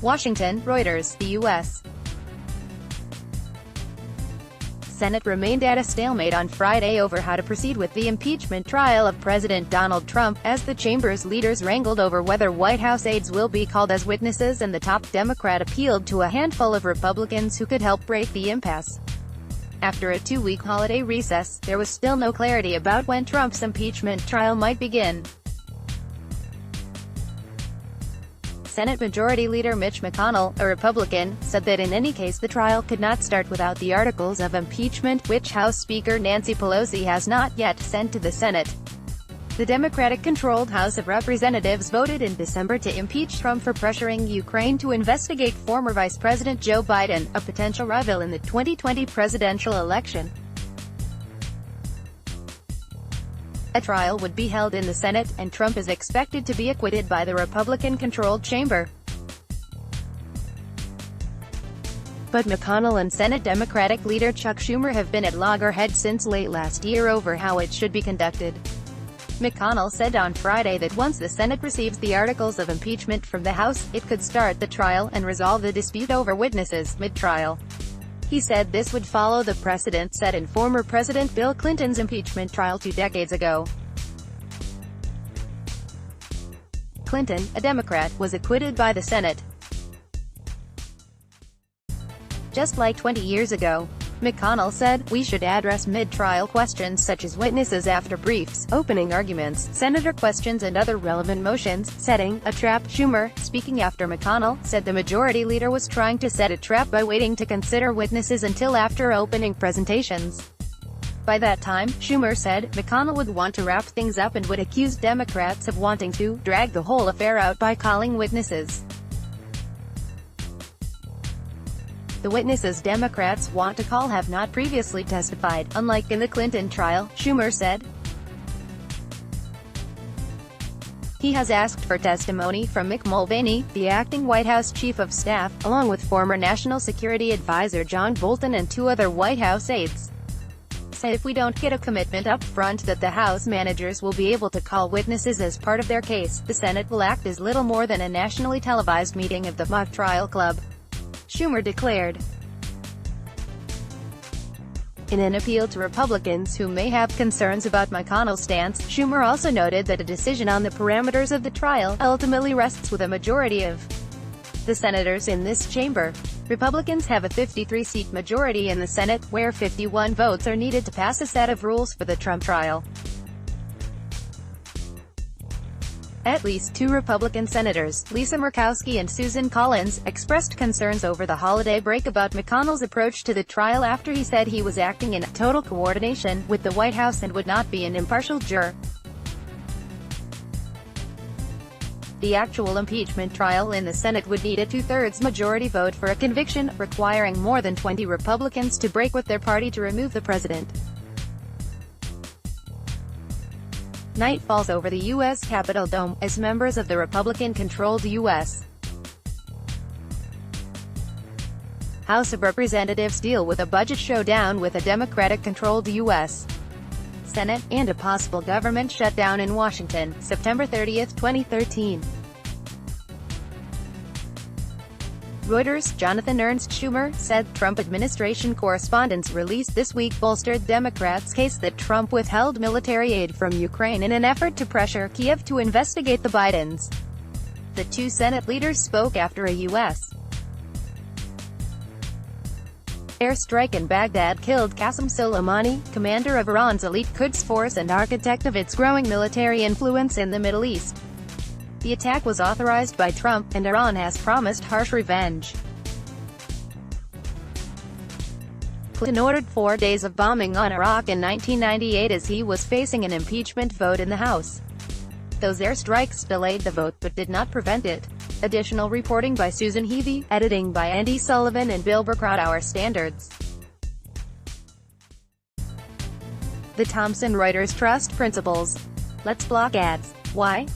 Washington, Reuters, the U.S. Senate remained at a stalemate on Friday over how to proceed with the impeachment trial of President Donald Trump, as the chamber's leaders wrangled over whether White House aides will be called as witnesses, and the top Democrat appealed to a handful of Republicans who could help break the impasse. After a two-week holiday recess, there was still no clarity about when Trump's impeachment trial might begin. Senate Majority Leader Mitch McConnell, a Republican, said that in any case the trial could not start without the articles of impeachment, which House Speaker Nancy Pelosi has not yet sent to the Senate. The Democratic-controlled House of Representatives voted in December to impeach Trump for pressuring Ukraine to investigate former Vice President Joe Biden, a potential rival in the 2020 presidential election. A trial would be held in the Senate, and Trump is expected to be acquitted by the Republican-controlled chamber. But McConnell and Senate Democratic leader Chuck Schumer have been at loggerheads since late last year over how it should be conducted. McConnell said on Friday that once the Senate receives the articles of impeachment from the House, it could start the trial and resolve the dispute over witnesses mid-trial. He said this would follow the precedent set in former President Bill Clinton's impeachment trial 2 decades ago. Clinton, a Democrat, was acquitted by the Senate. Just like 20 years ago. McConnell said, "We should address mid-trial questions such as witnesses after briefs, opening arguments, senator questions and other relevant motions, setting a trap." Schumer, speaking after McConnell, said the majority leader was trying to set a trap by waiting to consider witnesses until after opening presentations. By that time, Schumer said, McConnell would want to wrap things up and would accuse Democrats of wanting to drag the whole affair out by calling witnesses. The witnesses Democrats want to call have not previously testified, unlike in the Clinton trial, Schumer said. He has asked for testimony from Mick Mulvaney, the acting White House chief of staff, along with former National Security Advisor John Bolton and 2 other White House aides. Said if we don't get a commitment up front that the House managers will be able to call witnesses as part of their case, the Senate will act as little more than a nationally televised meeting of the mock trial club. Schumer declared. In an appeal to Republicans who may have concerns about McConnell's stance, Schumer also noted that a decision on the parameters of the trial ultimately rests with a majority of the senators in this chamber. Republicans have a 53-seat majority in the Senate, where 51 votes are needed to pass a set of rules for the Trump trial. At least 2 Republican senators, Lisa Murkowski and Susan Collins, expressed concerns over the holiday break about McConnell's approach to the trial after he said he was acting in total coordination with the White House and would not be an impartial juror. The actual impeachment trial in the Senate would need a 2/3 majority vote for a conviction, requiring more than 20 Republicans to break with their party to remove the president. Night falls over the U.S. Capitol dome, as members of the Republican-controlled U.S. House of Representatives deal with a budget showdown with a Democratic-controlled U.S. Senate, and a possible government shutdown in Washington, September 30, 2013. Reuters' Jonathan Ernst Schumer said Trump administration correspondence released this week bolstered Democrats' case that Trump withheld military aid from Ukraine in an effort to pressure Kiev to investigate the Bidens. The 2 Senate leaders spoke after a U.S. airstrike in Baghdad killed Qasem Soleimani, commander of Iran's elite Quds force and architect of its growing military influence in the Middle East. The attack was authorized by Trump, and Iran has promised harsh revenge. Clinton ordered 4 days of bombing on Iraq in 1998 as he was facing an impeachment vote in the House. Those airstrikes delayed the vote but did not prevent it. Additional reporting by Susan Heavey, editing by Andy Sullivan and Bill Burkrout. Standards. The Thomson Reuters Trust Principles. Let's block ads. Why?